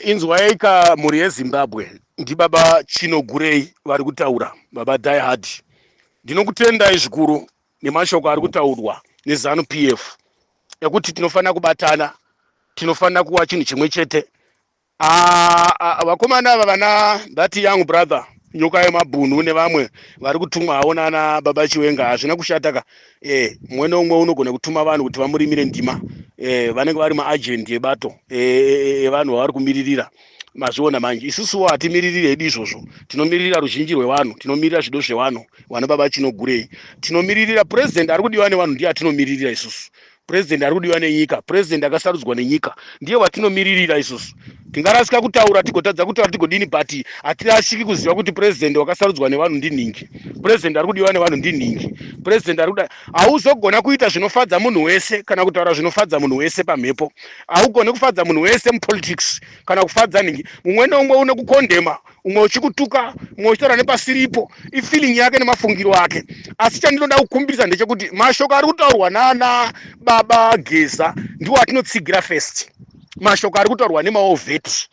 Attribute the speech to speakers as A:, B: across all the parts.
A: Inzwaika mhuri yeZimbabwe ndibaba Chino Gurei vari kutaura, baba Die Hard. Ndinokutendai zvikuru nemashoko ari kutaurwa neZanu PF ekuti tinofanira kubatana, tinofanira kuva chinhu chimwe chete. Vakomana ava vana that young brother nyoka yemabhunu nevamwe vari kutumwawo nana baba Chiwenga hazvina kushata. Mumwe neumwe unogona kutuma vanhu kuti vamurimire ndima. Vanenge vari maajendi ebato evanhu vavari kumiririra. Mazviona manje isusuwo hatimiririri hedu izvozvo, tinomiririra ruzhinji rwevanhu, tinomirira zvido zvevanhu. Vana baba Chino Gurei tinomiririra president ari kudiwa nevanhu, ndiye atinomiririra isusu. President ari kudiwa nenyika, president akasarudzwa nenyika, ndiye watinomiririra isusu. Tingarasika kutaura tigotadza kutaura tigodini, but hatirashiki kuziva kuti president wakasarudzwa nevanhu ndinhingi. President ari kudiwa nevanhu ndinhingi. President ari kuda, hauzogona kuita zvinofadza munhu wese kana kutaura zvinofadza munhu wese pamhepo. Haugone kufadza munhu wese mupolitics kana kufadza nhingi. Mumwe neumwe une kukondema, umwe uchikutuka, umwe uchitaura nepasiripo, ifeeling yake nemafungiro ake. Asi chandinoda kukumbirisa ndechekuti mashoko ari kutaurwa nana baba Geza ndiwo atinotsigira first. Mashoko ari kutaurwa nemaovheti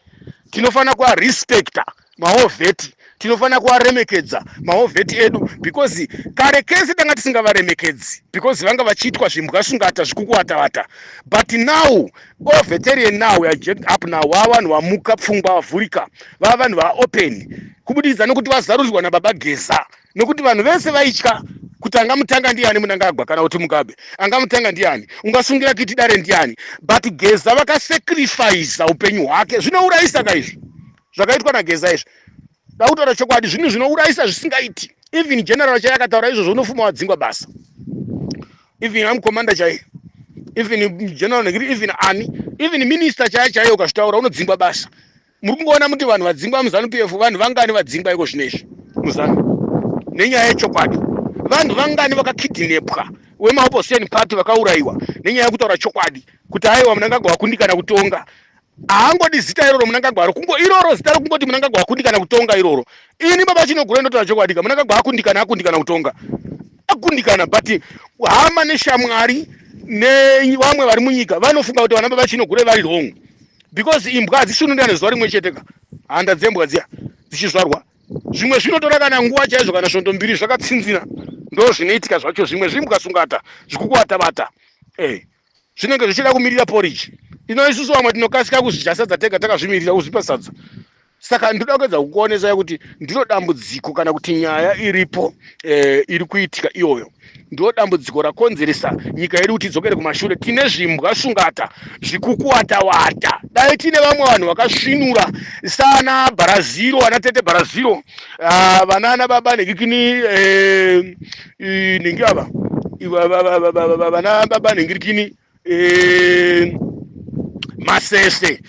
A: tinofanira kuva respecta maovheti, tinofanira kuvaremekedza maovheti edu, because kare kese tanga tisingavaremekedzi because vanga vachiitwa zvimbwasungata zvikukuvatavata. But now all veteran now are jacked up now, vava vanhu vamuka pfungwa vavhurika, vava vanhu vaopen kubudikidza nokuti vazarurirwa nababa Geza, nokuti vanhu vese vaitya kuti angamutanga ndiani Mnangagwa kana kuti Mugabe, angamutanga ndiani, ungasungira kiti dare ndiani. But Geza vakasacrifice upenyu hwake. Zvinourayisa kaizvi zvakaitwa naGeza izvi, dautaura chokwadi, zvinhu zvinourayisa zvisingaiti. Even general chaiye akataura izvozvo unofuma wadzingwa basa, even amukomanda chaiye, even general negiri, even ani, even minister chaiye ukazvitaura unodzingwa basa. Muri kungoona kuti vanhu vadzingwa muZanu PF, vanhu vangani vadzingwa iko zvinezvi muZanu nenyaya yechokwadi? Vanhu vangani vakakidhinepwa wemaopposition party vakaurayiwa nenyaya yekutaura chokwadi, kuti aiwa Mnangagwa wakundikana kutonga. Haangodi zita iroro Mnangagwa ari kungo iroro zita rokungoti Mnangagwa wakundikana kutonga iroro. Ini baba Chino Gurei ndotaura chokwadi, Mnangagwa akundikana kutonga, akundikana. But hama neshamwari nevamwe vari munyika vanofunga kuti vana baba Chino Gurei vari wrong, because imbwa hadzisvinurira nezuva rimwe cheteka. Handa dzembwa dziya dzichizvarwa, zvimwe zvinotora kana nguva chaizvo, kana svondo mbiri zvakatsinzina, ndo zvinoitika zvacho. Zvimwe zvimbwasungata zvikukuvatavata, zvinenge zvichida kumirira porridge. Ino isusu vamwe tinokasika kuzvidya sadza tega takazvimirira kuzvipa sadza. Saka ndoda kuedza kukuonesai kuti ndiro dambudziko kana kuti nyaya iripo iri kuitika iyoyo. Ndo dambudziko rakonzeresa nyika yedu kuti idzokere kumashure. Tine zvimbwasungata zvikukuvatavata. Dai tine vamwe vanhu vakasvinura sana Brazil, ana tete Brazil, vanana baba negikini ningi ava vana baba nengirikini Masese,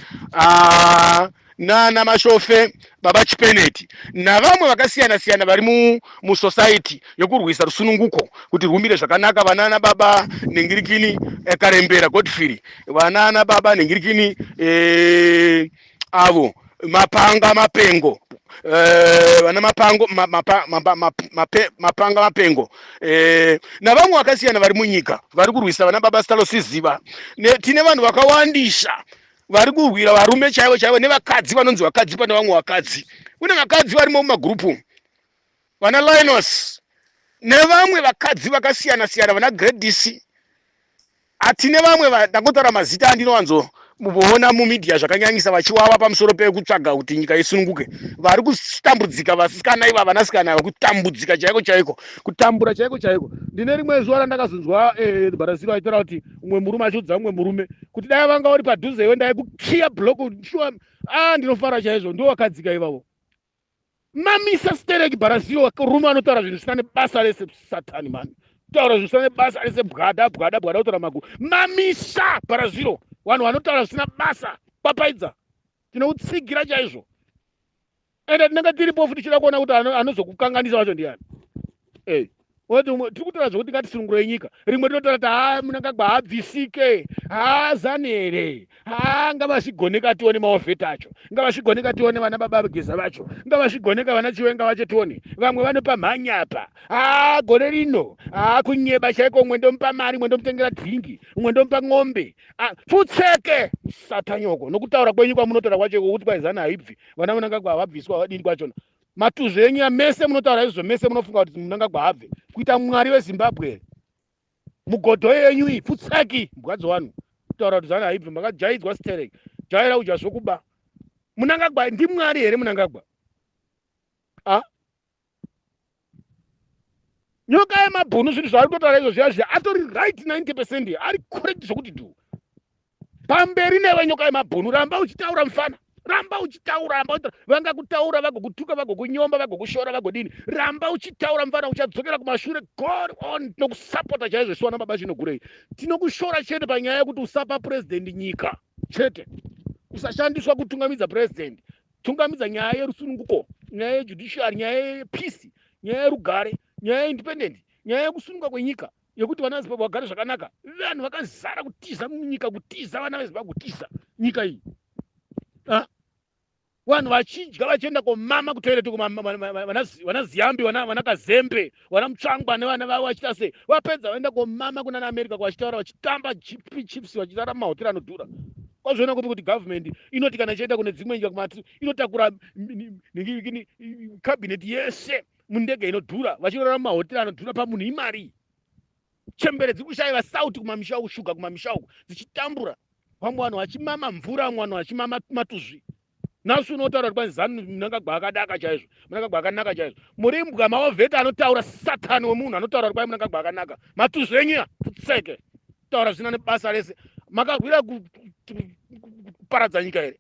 A: nana Mashofe, baba Chipeneti navamwe vakasiyana siyana vari musociety yokurwisa rusununguko kuti rwumire zvakanaka. Vanana baba nengirikini Karembera Godfrey, vanana baba nengirikini avo Mapanga Mapengo, vana mapango mapanga mapengo, navamwe vakasiyana vari munyika vari kurwisa vana baba Stallosiziva. Tine vanhu vakawandisa vari kurwira varume chaivo chaivo, nevakadzi vanonzi vakadzi pane vamwe vakadzi. Kune vakadzi varimo mumagrupu, vana Linus nevamwe vakadzi vakasiyana siyana, vana Gladys. Hatine vamwe ndangotaura mazita andinowanzo muona mumedia zvakanyanyisa vachiwava pamusoro pekutsvaga kuti nyika isununguke. Vari kutambudzika vasikana iva, vanasikana vakutambudzika chaiko chaiko, kutambura chaiko chaiko. Ndine rimwe zuva randakazonzwa Brazil vaitaura kuti umwe murume achiudza umwe murume kuti dai vanga uri padhuze iwe ndai kukiya bloko. Ndinofara chaizvo, ndo wakadzika ivavo. Mamisa stereki Brazil, rume anotaura zvinhu zvisina nebasa rese. Satani mani, taura zvinhu zvisina nebasa rese, bwada otaura maguru. Mamisa Brazil, vanhu vanotaura zvisina basa, papaidza. Tinokutsigira chaizvo. Ende tinenge tiripo futi tichida kuona kuti anozokukanganisa vacho ndiani. Tirikutaura zvokuti ngatisunungurei nyika. Rimwe rinotaura kuti Mnangagwa haabvisike, haazanere, ngavazvigoneka tione maovheta acho, ngavazvigoneka tione vana baba vageza vacho, ngavazvigoneka vana Chiwenga vacho tione. Vamwe vanopa mhanyapa, gore rino kunyeba chaiko, umwe ndomupa mari, umwe ndomutengera dhingi, umwe ndomupa ng'ombe. Futseke satanyoko. Nokutaura kwenyu kwamunotaura kwacho kuti paizana haibvi, vana Mnangagwa havabviswa vadini kwachona. Matuzo enyu mese munotaura izvo, mese munofunga kuti Mnangagwa habve kuita mwari weZimbabwe. Mugodho yenyu iyi futseki mbwadzo wanu kutaura kuti zana haibvi, makajaidzwa stereki, jaira uja zvokuba. Mnangagwa ndimwari here Mnangagwa? Nyoka yemabhunu zvinhu zvaari kutotaura izvo zviya atori right 90%, ari correct zvokuti tu. Pamberi newe nyoka yemabhunu, ramba uchitaura mfana, ramba uchitaura, vanga kutaura vagokutuka, vagokunyomba, vagokushora, vagodini. Ramba uchitaura mfana, uchadzokera kumashure. God on nokusapota chaizvo swana baba chinogurei. Tinokushora chete panyaya yekuti usapa president nyika chete, usashandiswa kutungamidza president. Tungamidza nyaya yerusununguko, nyaya yejudiciary, nyaya yepeace, nyaya yerugare, nyaya yeindependent, nyaya yekusununga kwenyika, yekuti vana veZimbabwe vagare zvakanaka. Vanhu vakazara kutiza munyika, kutiza vana veZimbabwe, kutiza nyika iyi. Vanhu vachidya vachienda komama kutoilet, vana Ziyambi, vana Kazembe, vana Mutsvangwa nevana vavo vachita sei. Vapedza vaenda komama kuna America vachitaura, vachitamba chips, vachitara mahotera anodhura. Kwazviona kuti government inoti kana ichienda kune dzimwe nyika kumati inotakura cabinet yese mundege inodhura, vachirora mahotera anodhura pamunhu imari. Chembere dzikushayiva sauti kumamisha uku, shuga kumamisha uku dzichitambura. Vamwe vanhu vachimama mvura, vamwe vanhu vachimama matuzvi. Nasu unotaura kuti kwazanu Mnangagwa akadaka chaizvo, Mnangagwa akanaka chaizvo. Murimbwa maovheta anotaura satani wemunhu anotaura kuti kwai Mnangagwa akanaka. Matuzvi enyu futseke taura zvina nebasa rese. Makagwira kuparadza nyika here?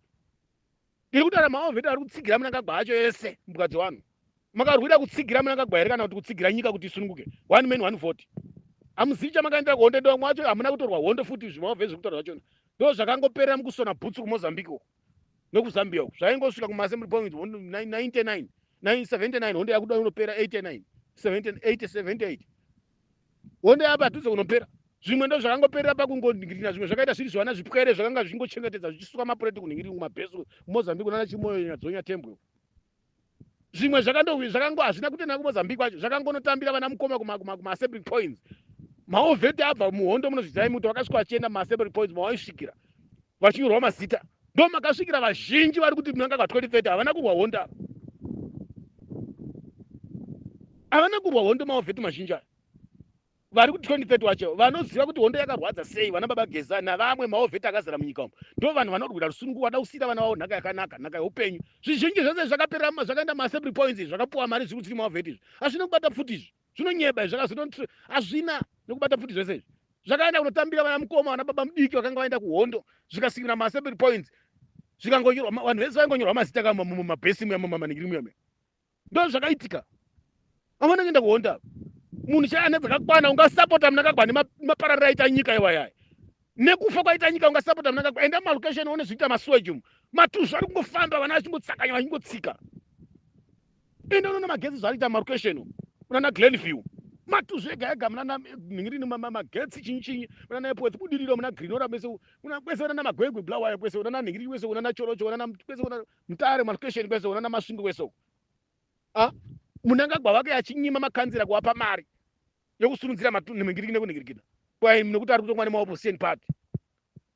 A: Ndiri kutaura maovheta ari kutsigira Mnangagwa acho ese mbwadzi wanhu. Makarwira kutsigira Mnangagwa here kana kuti kutsigira nyika kuti isununguke? One man one vote. Hamuzivi chamakaenda kuhondo, ndo mwacho hamuna kutorwa hondo futi zvimaovheti zvekutaura zvachona. Ndo zvakangoperera mukusona bhutsu kuMozambique nekuzambia uku. Zvaingosvika kumaAssembly Point 99, 979, hondo yakuda unopera 89, 78. Hondo yapadhuze kunopera. Zvimwe ndo zvakangoperera pakungoningirira, zvimwe zvakaita zviri zvana zvipwere zvakanga zvingochengetedza zvichisuka mapureti kuningirira kumabhesu kuMozambique kunana Chimoyo Nyadzonya Tembwe. Zvimwe zvakango hazvina kutenda kuMozambique kwacho, zvakangonotambira vana mukoma kumaAssembly Points. Maovheti abva muhondo munozviziva muti vakasvika vachienda mumaAssembly Points mawaisvikira vachinyorwa mazita. Ndo makasvikira vazhinji vari kuti Mnangagwa 2030 havana kurwa honda, havana kurwa hondo maovheti mazhinji aya. Vari kuti 2030 wacho vanoziva kuti hondo yakarwadza sei, vana baba Geza navamwe maovheti akazara munyika umu. Ndo vanhu vanorwira rusunungu, vada kusiyira vana vavo nhaka yakanaka, nhaka yeupenyu. Zvizhinji zvose zvakaperera, zvakaenda muAssembly Points, zvakapuwa mari zviri kuti maovheti izvi hazvina kubata futi izvi, zvinonyeba izvi, hazvina nekubata futi zvese izvi. Zvakaenda kunotambira vana mukoma, vana baba mudiki vakanga vaenda kuhondo, zvikasvikira muAssembly Points, zvikangonyorwa, vanhu vese vaingonyorwa mazita kama mumabhesi mumamaningiri muyame. Ndo zvakaitika. Havana kuenda kuhonda. Munhu chayane dzakakwana ungasapota Mnangagwa nemapararira aita nyika iwayaya. Nekufa kwaita nyika ungasapota Mnangagwa. Enda mumalokesheni uone zviita masuweji umu. Matuzvi ari kungofamba, vana vachingotsakanya vachingotsika. Enda unoona magetsi zvaarita mumalokesheni umu. Unana Glenview. Matuzvi ega ega, munana ningirini magetsi chinyi, munana Epworth budiriro, muna Greenora bese, kwese unana magwegwe Bulawayo kwese, unana ningiri kwese, unana Chorocho, unana kwese, unana Mutare malokesheni kwese, unana Masvingo kwese. Mnangagwa wake achinyima makanzira kuwapa mari yokusunudzira matunhu nekuningirikira kwai nekuti ari kutongwa nemaopposition party.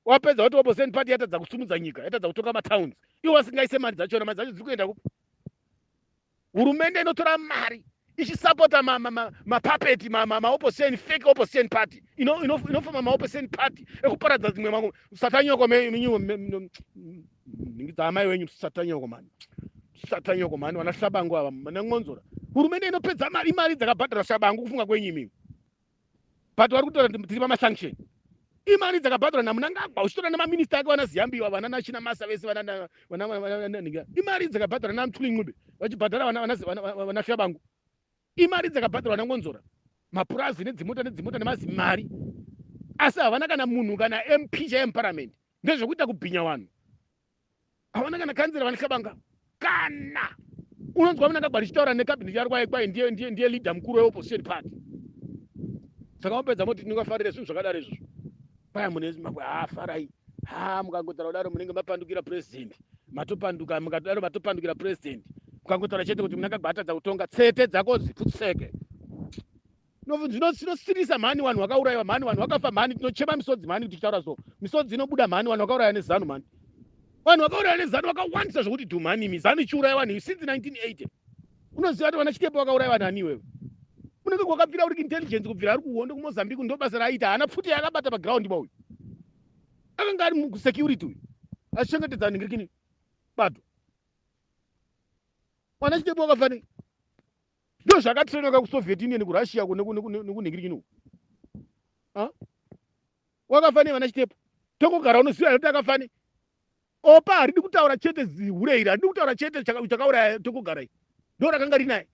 A: Wapedza kuti opposition party yatadza kusunudza nyika, yatadza kutonga matowns, iwo vasingaise mari dzachona, mari dzacho dziri kuenda kupi? Hurumende inotora mari ichisapota mapapeti maopposition, fake opposition party inofama maopposition party ekuparadza dzimwe satanyoko ningidzamai wenyu satanyoko mani, satanyoko mani, vana Shabangu ava manangonzora. Hurumende inopedza mari dzakabhadhara Shabangu kufunga kwenyu imimi. But vari kutora tiri pamasanction. Imari dzakabhadhara naMnangagwa uchitora nemaminista ake vana Ziyambiwa, vana Nachina Masa vese, vana imari dzakabhadhara naMtuli Ncube vachibhadhara vana Shabangu. Imari dzakabhadhara nangonzora. Mapurazi nedzimota nemazimari. Asi havana kana munhu kana MP chaemuparliament. Ndezvekuita kubhinya vanhu. Havana kana kanzira vana Shabanga. Kana unonzwa Mnangagwa achitaura nekabineti yake kwai ndiye leader mukuru weopposition party. saka wapedza moti ndingafarire zvinhu zvakadaro izvozvo paya mune zimbabwe farai mukangotaura kudaro munenge mapandukira president matopanduka mukatodaro matopandukira president mukangotaura chete kuti munangagwa atadza kutonga tsete dzako dziputseke zvinosirisa mhani vanhu vakaurayiwa mhani vanhu vakafa mhani tinochema misodzi mhani kuti tichitaura so misodzi inobuda mhani vanhu vakauraya nezanu mhani vanhu vakauraya nezanu vakawandisa zvokuti dhumhani mizanu ichiuraya vanhu since 1980 unoziva kuti vana chitepo vakauraya vanhu ani iwewe unenge kwakabvira uri intelligence kubvira ari kuhondo kumozambique ndo basa raaita haana pfuti yakabata paground pauyu akanga ari musecurity uyu achichengetedza ningirikini bato vana chitepo vakafanei ndo zvakatrenoka kusoviet union kurussia nekuningirikini wakafanei vana chitepo tongogara unoziva kuti akafanei opa haridi kutaura chete zihureira haridi kutaura chete chakauraya tongogarai ndo rakanga rinaye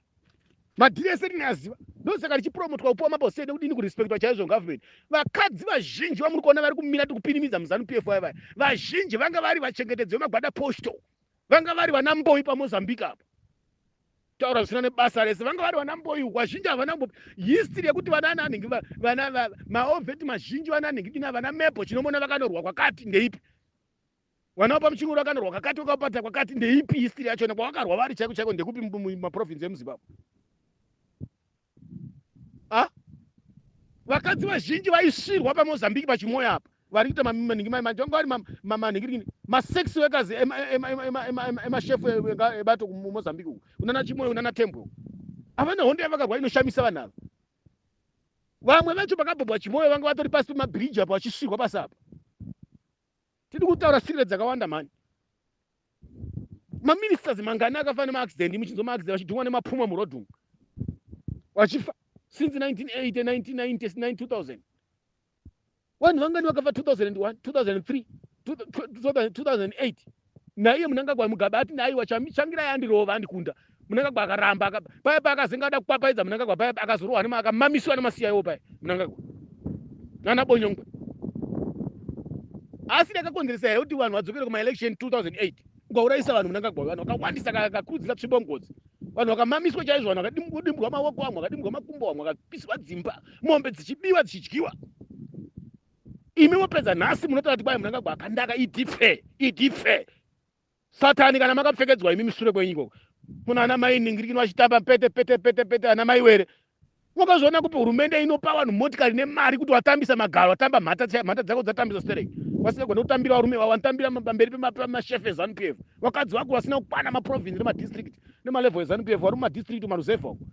A: madhirese rinaziva ndosaka richipromotwa upiwa mabose nekudini kurespektwa chaizvo government vakadzi vazhinji vamuri kuona vari kumira tikupinimidza muzanu pf vaya vazhinji vanga vari vachengetedzi vemagwada posto vanga vari vana mboi pamozambique apa taura zvisina nebasa rese vanga vari vana mboi vazhinji havana mboi history yekuti vana nanhingi maovheti mazhinji vana nhingi dina vana mepo chinomona vakanorwa kwakati ndeipi vana pamuchinguro vakanorwa kwakati vakapata kwakati ndeipi history yachona kwavakarwa vari chaiko chaiko ndekupi mumaprovinsi emuzimbabwe vakadzi vazhinji vaisvirwa pamozambique pachimoyo apa vari kuita manhingi masex workers emashefu ebato kumozambique uku unana chimoyo unana tembo havana hondo yavakarwa inoshamisa vanhu ava vamwe vacho vakabhobwa chimoyo vanga vatori pasi pemabhiriji apa vachisvirwa pasi apa tiri kutaura sirire dzakawanda mhani maministers mangani akafa nemaaccident muchinzo maaccident vachidhungwa nemapfuma murodhungu vachifa since 1980 1990 2000 vanhu vangani vakafa 2001 2003 2008 naiye munangagwa mugaba ati naiwa changira yandirova andikunda munangagwa akaramba paya pakazenga ada kupapaidza munangagwa paya akazorohwa akamamiswa nemasiyayo paya munangagwa nana bonyongwe asi yakakonzeresa here kuti vanhu vadzokere kumaelection 2008 ukaurayisa vanhu munangagwa vanhu vakawandisa akakurudzira tsvibongodzi vanhu vakamamiswa chaizvo vanhu vakadimbwa maoko amwe vakadimbwa makumbo amwe vakapiswa dzimba mombe dzichibiwa dzichidyiwa imi mopedza nhasi munotaura kuti bai munangagwa akandaka idife satani kana makapfekedzwa imi mishure kwenyika kuna ana mai ningirikini vachitamba pete ana mai were wakazviona kupi hurumende inopa vanhu motikari nemari kuti watambisa magaro watamba mhata dzako dzatambisa stereki vasingagona kutambira varume vawanotambira pamberi pemashefe ezanu pf vakadzi vako vasina kukwana maprovinsi nemadistrict nemalevel ezanu pf vari mumadistrict maruzefa uko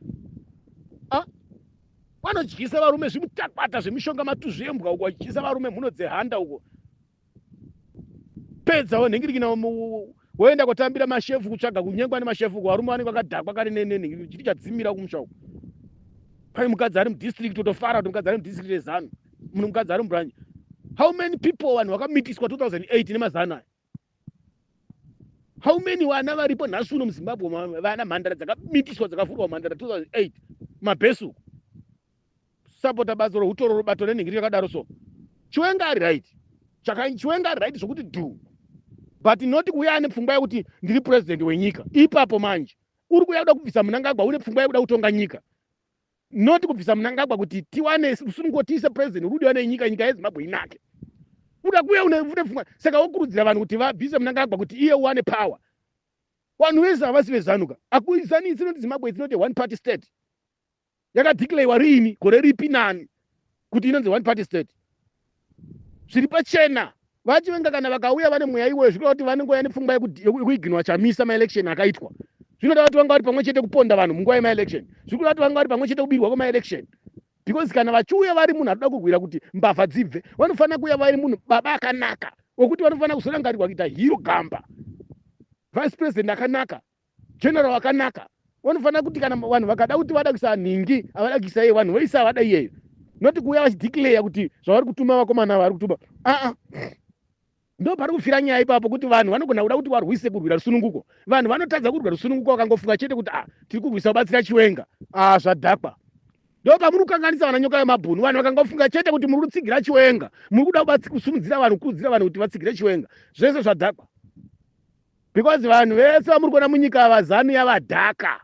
A: vanodyisa varume zvimutakwata zvemishonga matuzvembwa uko vachidyisa varume mhuno dzehanda uko pedza wanhingirikina woenda kutambira mashefu kutsvaga kunyengwa nemashefu uko varume vanenge vakadhakwa kari nenhingiriki chiti chadzimira kumusha uko pai mukadzi ari mudistrict utofara kuti mukadzi ari mudistrict rezanu munhu mukadzi ari mubranji how many people vanhu vakamitiswa 2008 nemazana aya how many vana varipo nhasi uno muzimbabwe vana mhandara dzakamitiswa dzakavhurwa mhandara 2008 mabhesu sapota bazo routoro robato nenhingiri yakadaro so chiwenga ari right chiwenga ari right zvokuti do but not kuuya ane pfungwa yekuti ndiri president wenyika ipapo manje uri kuya kuda kubvisa munangagwa une pfungwa yekuda kutonga nyika not kubvisa munangagwa kuti tiwane usunungotiise president rudiwa nenyika nyika yezimbabwe inake uda kuya une pfungwa saka wokurudzira vanhu kuti vabvise munangagwa kuti iye uwane power vanhu vese havasi vezanuka akuizanisi noti zimbabwe inoti one party state yakadhikleiwa riini gore ripi nani kuti inonzi one party state zviri pachena vachivenga kana vakauya vane mweya iwoyo zvikuda kuti vanengoya nepfungwa yekuiginwa chamisa maelection akaitwa zvinoda kuti vanga vari pamwe chete kuponda vanhu munguva yemaelection zvikuda kuti vanga vari pamwe chete kubirwa kwemaelection because kana vachiuya vari munhu anoda kurwira kuti mbavha dzibve vanofanira kuuya vari munhu baba akanaka wekuti vanofanira kuzorangarirwa kuita hiro gamba vice president akanaka general akanaka vanofanira kuti kana vanhu vakada kuti vada kuisa nhingi havada kuisa iye vanhu voisa vada iyeyo noti kuuya vachidhikleya kuti zvavari kutuma vakomana vari kutuma ndo pari kufira nyaya ipapo kuti vanhu vanogona kuda kuti varwise kurwira rusununguko vanhu vanotadza kurwira rusununguko vakangofunga chete kuti tiri kurwisa kubatsira chiwenga zvadhakwa ndo pamuri kukanganisa vana nyoka yemabhunu vanhu vakangofunga chete kuti muri kutsigira chiwenga muri kuda kusumudzira vanhu kukurudzira vanhu kuti vatsigire chiwenga zvese zvadhakwa because vanhu vese vamuri kuona munyika vazanu yavadhaka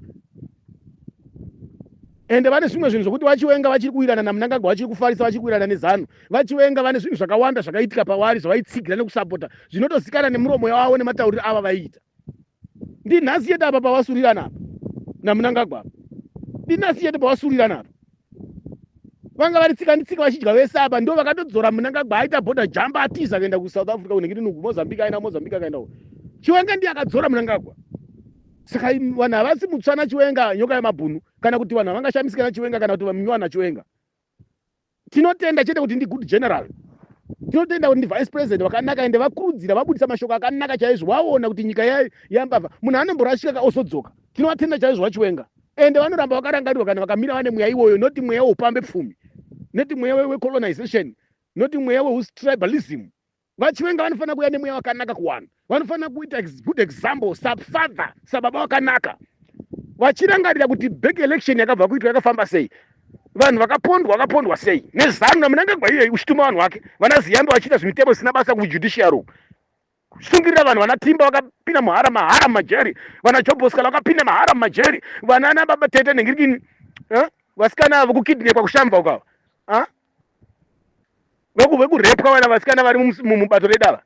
A: ende vane zvimwe zvinhu zvokuti vachiwenga vachiri kuwirana naMnangagwa vachiri kufarisa vachiri kuwirana neZANU vachiwenga vane zvinhu zvakawanda zvakaitika pavari zvavaitsigira nekusapota zvinotosikana nemuromo yavo nematauriro ava vaiita. Ndinhasi yedu apa pavasurirana apa naMnangagwa, ndinhasi yedu pavasurirana apa vanga vari tsika nditsika vachidya vese apa ndo vakatodzora Mnangagwa aita bhodha jamba atiza akaenda kuSouth Africa kunenge nuku Mozambique aina Mozambique akaenda uko. Chiwenga ndiye akadzora Mnangagwa. Saka vanhu havasi mutsvana Chiwenga nyoka yemabhunu kana kuti vanhu havangashamisika naChiwenga kana kuti vaminywa naChiwenga. Tinotenda chete kuti ndi good general, tinotenda kuti ndi vice president vakanaka ende vakurudzira vabudisa mashoko akanaka chaizvo vaona kuti nyika yambavha munhu anomborashika osodzoka. Tinovatenda chaizvo vaChiwenga ende vanoramba vakarangarirwa kana vakamira vane mweya iwoyo, noti mweya weupambe pfumi, noti mweya wecolonization, noti mweya wetribalism. VaChiwenga vanofanira kuya nemweya wakanaka kuvanhu, vanofanira kuita good example safather sababa wakanaka, vachirangarira kuti back election yakabva kuitwa yakafamba sei, vanhu vakapondwa sei neZANU naMnangagwa iye uchituma vanhu vake vanaziyambe vachiita zvimitemo zvisina basa kujudiciary sungirira vanhu vanatimba vakapinda mahara majeri, vana Joboskala vakapinda mahara majeri, vanana baba tete nengirikini vasikana vokukidnapwa kushamba ukava vekurepwa vana vasikana vari mubato redava.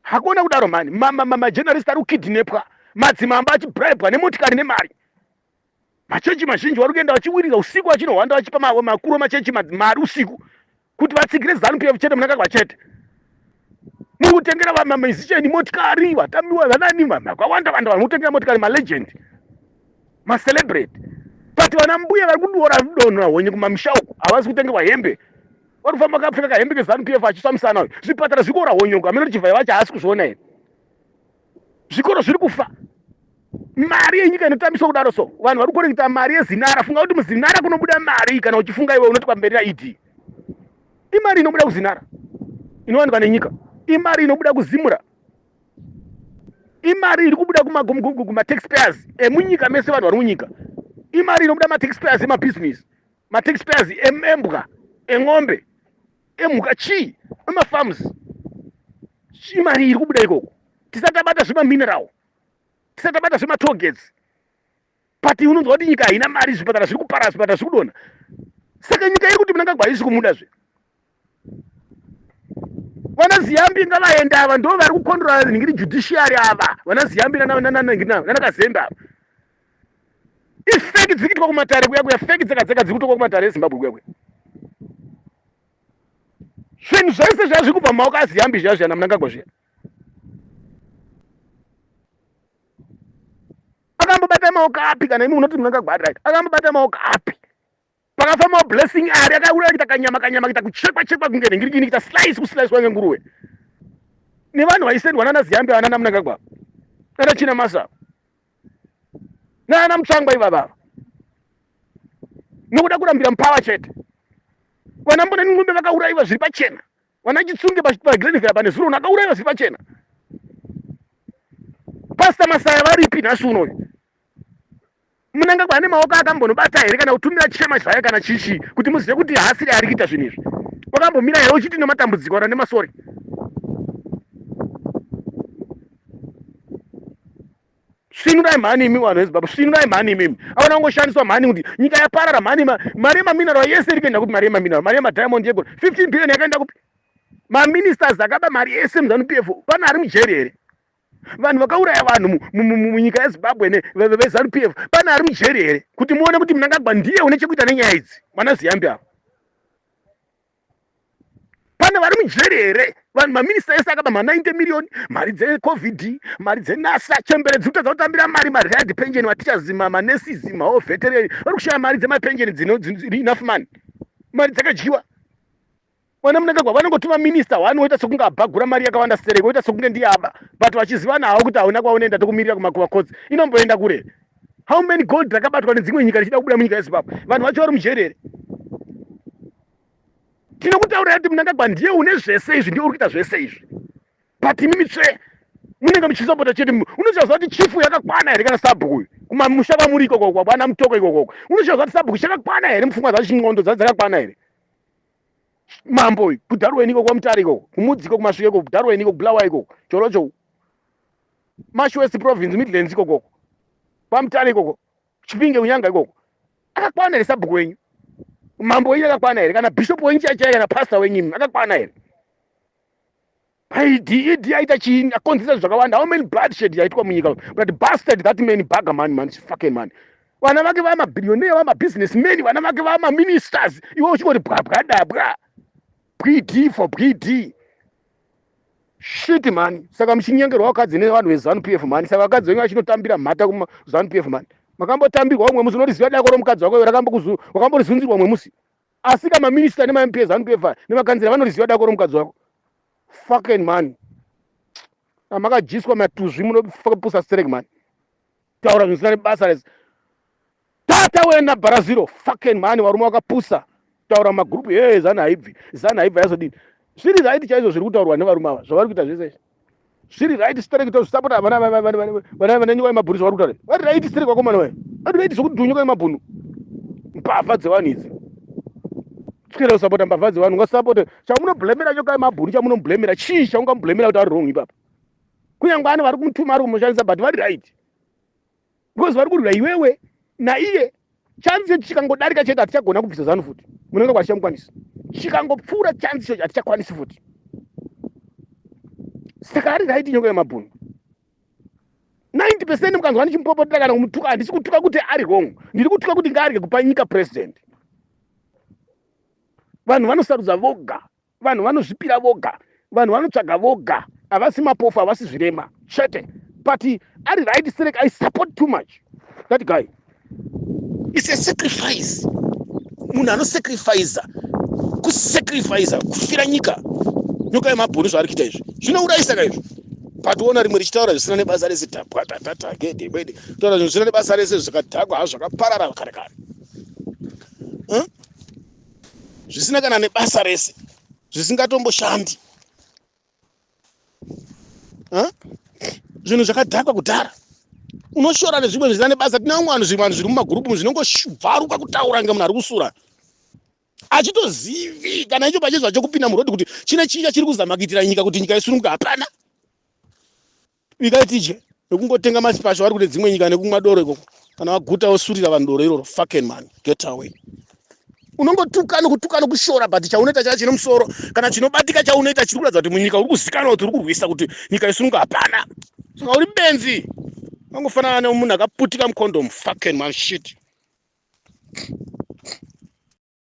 A: Hakuna kudaro mani, majournalist ari kukidnapwa, madzimamba achibribwa nemotikari nemari, machechi mazhinji vari kuenda vachiwirira usiku vachinohwanda vachipa makuru machechi mari usiku kuti vatsigire ZANU-PF chete Mnangagwa chete. Muri kutengera musician motikari, vatambiwa vanani vakawanda vanhu vari kutengera motikari, malegend, macelebrate. But vana mbuya vari kudora donha honye kumamisha uko havasi kutengerwa hembe, vari kufamba vakapfeka kahembe keZANU-PF achisamisana. Zvipatara zvikora honye uko hamene kuti chivhaya vacho haasi kuzviona here, zvikoro zviri kufa. Mari yenyika inotambiswa kudaro so vanhu vari kukorekita mari yeZinara. Funga kuti muZinara kunobuda mari kana uchifunga iwe unoti pamberi ID. Imari inobuda kuZinara inowanikwa nenyika, imari inobuda kuZimura, imari iri kubuda kuma-taxpayers emunyika mese vanhu vari munyika, imari inobuda ma-taxpayers emabusiness, ma-taxpayers embwa, eng'ombe, emhuka, chii, emafarms. Imari iri kubuda ikoko. Tisatabata zvemamineral, tisatabata zvematollgates. But unonzwa kuti nyika haina mari, zvipatara zviri kupara, zvipatara zviri kudonha. Saka nyika iri kuti Mnangagwa haisi kumudazve. Vanaziyambi ngavaenda ava ndo vari kukondora ngiri judiciary ava, vanaziyambi nanakazembe ava. Ifeki dzikitwa kumatare kuya feki dzakadzeka dzikutwa kumatare eZimbabwe kuya. Zvinhu zvese zvazvi kubva mumaoko aZiyambi zvazvo naMnangagwa zviya. Akambobata maoko api kana imi unoti Mnangagwa right? Akambobata maoko api? Pakafamba blessing ari akaura kuita kanyama kuita kuchekwa kunge ngirikini kuita slice ngenguruwe. Ni vanhu vaisendwa nanaZiyambi vana naMnangagwa. Nana China Masa. Nana Mutsvangwa ivava. Nokuda kurambira mpawa chete. Vana mbona ngombe vakauraiwa zviri pachena. Vana Chitsunge paGrenville pane zuro nakauraiwa zviri pachena. Pastor Masaya varipi nhasi unoyu? Mnangagwa ane maoko akambonobata here kana kutumira chema zvaye kana chichi kuti muzive kuti haasiri ari kuita zvinhu izvi? Wakambomira here uchiti nematambudziko ora nemasori? Svinurai mhani imi vanhu veZimbabwe, svinurai mhani imi. Avana kungoshandiswa mhani kuti nyika yaparara mhani, mari yemamineral yese iri kuenda kupi? Mari yemamineral, mari yemadiamond yegoro 15 billion yakaenda kupi? Maministers akaba mari yese muZANU-PF pana ari mujeri here? Vanhu vakauraya vanhu munyika yeZimbabwe veZANU-PF pana ari mujeri here? Kuti muone kuti Mnangagwa ndiye une chekuita nenyaya idzi, vanaZiyambi ava. Pana vari mujeri here? Vanhu maminista ese akaba ma90 million, mari dzeCOVID, mari dzeNASA, chembere dzikutadza kutambira mari, marired pension, matichers, manurses, maveterani vari kushaya mari dzemapensheni dziri enough money, mari dzakadyiwa. Vana Mnangagwa vanongotuma minista wanoita sokunge abhagura mari yakawanda sereke, oita sokunge ndiye aba, but vachiziva nawo kuti hauna kwaunoenda tokumirira kumakodzi, inomboenda kure. How many gold rakabatwa nedzimwe nyika richida kubuda munyika yeZimbabwe? Vanhu vacho vari mujeri here? Tinokutaurira kuti Mnangagwa ndiye une zvese izvi, ndiye uri kuita zvese izvi. But imimi tsve munenge muchisapota chete. Unoziva kuti chifu yakakwana here kana sabhuku kumamusha kwamuri ikoko kwana Mutoko ikoko? Unoziva kuti sabhuku chakakwana here? Mupfungwa dzacho ndxondo dzakakwana here? Mambo kudharweni ikoko kwaMutare ikoko, kumudziko kumasvike ikoko, kudharweni ikoko, Bulawayo ikoko, Cholocho, Mashu West Province, Midlands ikoko, kwaMutare ikoko. chipinge unyanga ikoko akakwana here sabhuku wenyu mambo wenyu akakwana here kana bishop wenyu chaichai kana pastor wenyu akakwana here idi aita chiini akonzesa zvakawanda how many bloodshed yaitwa munyika but bastard that man bugger man fucking man vana vake vamabillionaire vamabusinessmen vana vake vamaministers iwe uchingoti bwabwadabwa bwidi for bwidi shit man saka muchinyengerwa wakadzi nevanhu veZanu PF man saka vakadzi venyu vachinotambira mhata kuZanu PF man makambotambirwa umwe musi unoriziva dako romukadzi wako wakamborizunzirwa umwe musi asi kama minister nema MP eZanu PF nemakanzira vanoriziva dako romukadzi wako fucking man amakajiswa matuzvi munopusa sterek man taura zvisina nebasa rese tata wena Brazil fucking man varume vakapusa taura magrupu zana haibvi yazodini zviri right chaizvo zviri kutaurwa nevarume ava zvavari kuita zvese zviri right sterek tozvisapota vana nyika yemabhunu zvavari kutaura vari right sterek vakomana vayo vari right zvokuti nyika yemabhunu mbavha dzevanhu idzi twira usapota mbavha dzevanhu ungasapote chamunobhlemera nyika yemabhunu chamunobhlemera chii chaungamubhlemera kuti ari wrong ipapa kunyange ane vari kumutuma ari kumushandisa but vari right because vari kurwira iwewe naiye chansi chikangodarika chete hatichagona kubvisa Zanu futi munenge kwachamukwanisa chikangopfuura chansi icho hatichakwanisi futi saka ari right nyika yemabhunu 90% mukanzwa ndichimpopotera kana kumutuka handisi kutuka kuti ari wrong ndiri kutuka kuti ngaarige kupa nyika president vanhu vanosarudza voga vanhu vanozvipira voga vanhu vanotsvaga voga havasi mapofu havasi zvirema chete but ari right sterek I support too much that guy. It's a sacrifice. Munhu anosacrifice kufira nyika nyika yemabhunu zvaari kuita izvi zvinourayisa ka izvi but ona rimwe richitaura zvisina nebasa rese tapwatata gede bwede taura zvinhu zvisina nebasa rese zvakadhagwa hazvo zvakaparara kare kare zvisina kana nebasa rese zvisingatomboshandi zvinhu zvakadhakwa kudhara unoshora nezvimwe zvisina nebasa tinamwe vanhu zviri mumagurupu zvinongovharuka kutaura ngemunhu ari kusura achitozivi kana icho pachezva chokupinda murodhi kuti chine chicha chiri kuzama kuitira nyika kuti nyika isununguka hapana vikaitije nekungotenga masipasho vari kuti dzimwe nyika nekumwa doro ikoko kana vaguta vosurira vanhu doro iroro fucking man get away unongotuka nokushora but chaunoita chacho chine musoro kana chinobatika chaunoita chiri kuratidza kuti munyika uri kuzikanwa kuti uri kurwisa kuti nyika isununguka hapana saka uri benzi wangofanana nemunhu akaputika mukondomu fucking man shit